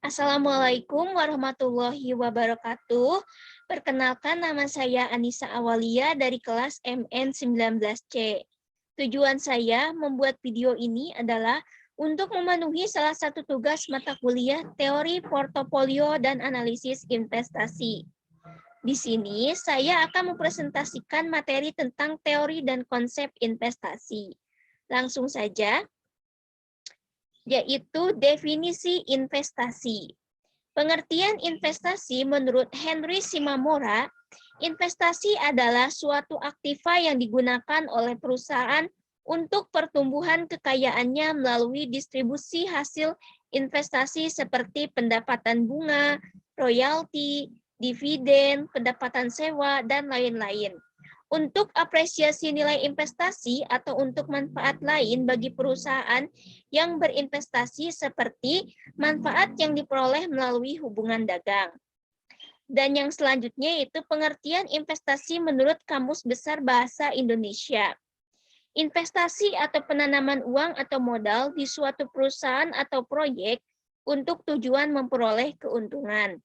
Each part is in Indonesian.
Assalamualaikum warahmatullahi wabarakatuh. Perkenalkan, nama saya Anissa Awalia dari kelas MN19C. Tujuan saya membuat video ini adalah untuk memenuhi salah satu tugas mata kuliah teori portofolio dan analisis investasi. Di sini saya akan mempresentasikan materi tentang teori dan konsep investasi. Langsung saja, yaitu definisi investasi. Pengertian investasi menurut Henry Shimamura, investasi adalah suatu aktiva yang digunakan oleh perusahaan untuk pertumbuhan kekayaannya melalui distribusi hasil investasi seperti pendapatan bunga, royalti, dividen, pendapatan sewa, dan lain-lain. Untuk apresiasi nilai investasi atau untuk manfaat lain bagi perusahaan yang berinvestasi seperti manfaat yang diperoleh melalui hubungan dagang. Dan yang selanjutnya yaitu pengertian investasi menurut Kamus Besar Bahasa Indonesia. Investasi atau penanaman uang atau modal di suatu perusahaan atau proyek untuk tujuan memperoleh keuntungan.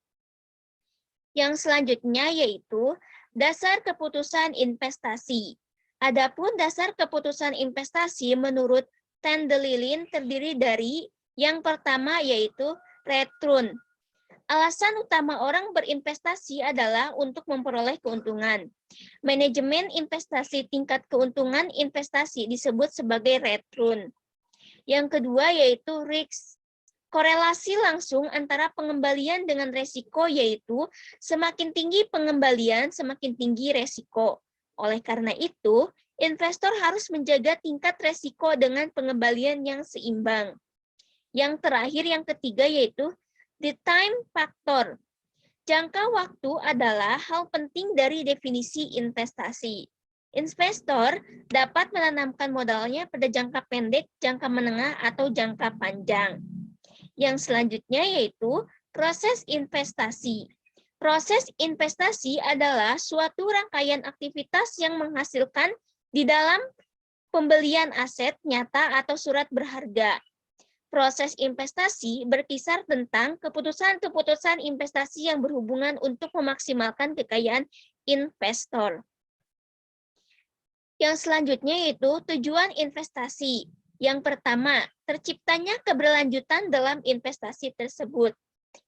Yang selanjutnya yaitu dasar keputusan investasi. Adapun dasar keputusan investasi menurut Ten de Lilin terdiri dari yang pertama yaitu return. Alasan utama orang berinvestasi adalah untuk memperoleh keuntungan. Manajemen investasi tingkat keuntungan investasi disebut sebagai return. Yang kedua yaitu risk. Korelasi langsung antara pengembalian dengan resiko yaitu semakin tinggi pengembalian, semakin tinggi resiko. Oleh karena itu, investor harus menjaga tingkat resiko dengan pengembalian yang seimbang. Yang terakhir, yang ketiga yaitu the time factor. Jangka waktu adalah hal penting dari definisi investasi. Investor dapat menanamkan modalnya pada jangka pendek, jangka menengah, atau jangka panjang. Yang selanjutnya yaitu proses investasi. Proses investasi adalah suatu rangkaian aktivitas yang menghasilkan di dalam pembelian aset nyata atau surat berharga. Proses investasi berkisar tentang keputusan-keputusan investasi yang berhubungan untuk memaksimalkan kekayaan investor. Yang selanjutnya yaitu tujuan investasi. Yang pertama, terciptanya keberlanjutan dalam investasi tersebut.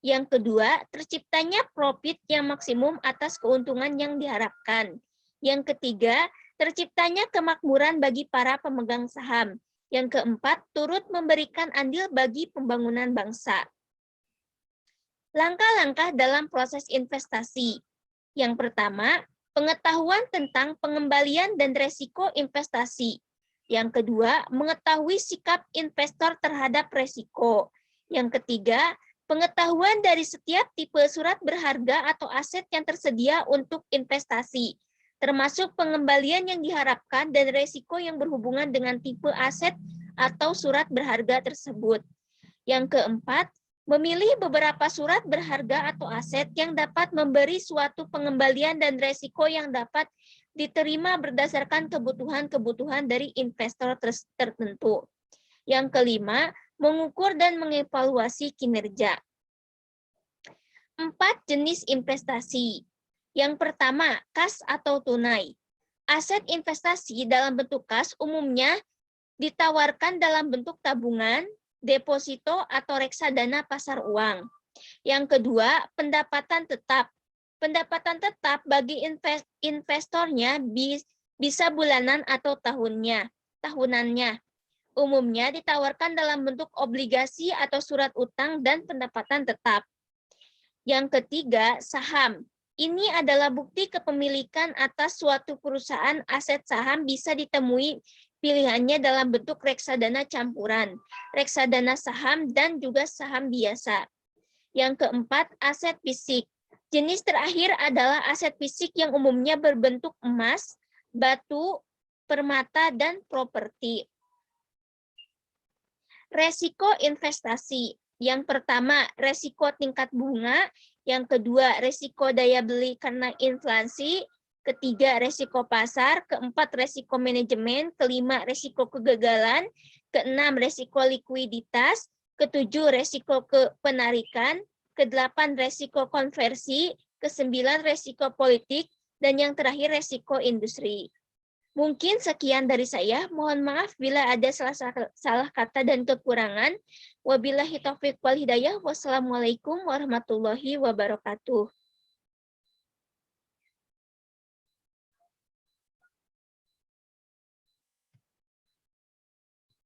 Yang kedua, terciptanya profit yang maksimum atas keuntungan yang diharapkan. Yang ketiga, terciptanya kemakmuran bagi para pemegang saham. Yang keempat, turut memberikan andil bagi pembangunan bangsa. Langkah-langkah dalam proses investasi. Yang pertama, pengetahuan tentang pengembalian dan resiko investasi. Yang kedua, mengetahui sikap investor terhadap resiko. Yang ketiga, pengetahuan dari setiap tipe surat berharga atau aset yang tersedia untuk investasi, termasuk pengembalian yang diharapkan dan resiko yang berhubungan dengan tipe aset atau surat berharga tersebut. Yang keempat, memilih beberapa surat berharga atau aset yang dapat memberi suatu pengembalian dan resiko yang dapat diterima berdasarkan kebutuhan-kebutuhan dari investor tertentu. Yang kelima, mengukur dan mengevaluasi kinerja. 4 jenis investasi. Yang pertama, kas atau tunai. Aset investasi dalam bentuk kas umumnya ditawarkan dalam bentuk tabungan, deposito, atau reksadana pasar uang. Yang kedua, pendapatan tetap. Pendapatan tetap bagi investornya bisa bulanan atau tahunannya. Umumnya ditawarkan dalam bentuk obligasi atau surat utang dan pendapatan tetap. Yang ketiga, saham. Ini adalah bukti kepemilikan atas suatu perusahaan. Aset saham bisa ditemui pilihannya dalam bentuk reksadana campuran, reksadana saham, dan juga saham biasa. Yang keempat, aset fisik. Jenis terakhir adalah aset fisik yang umumnya berbentuk emas, batu, permata, dan properti. Resiko investasi. Yang pertama, resiko tingkat bunga. Yang kedua, resiko daya beli karena inflasi. Ketiga, resiko pasar. Keempat, resiko manajemen. Kelima, resiko kegagalan. Keenam, resiko likuiditas. Ketujuh, resiko kepenarikan. Kedelapan, resiko konversi. Kesembilan, resiko politik. Dan yang terakhir, resiko industri. Mungkin sekian dari saya. Mohon maaf bila ada salah kata dan kekurangan. Wabillahi taufiq wal hidayah. Wassalamualaikum warahmatullahi wabarakatuh.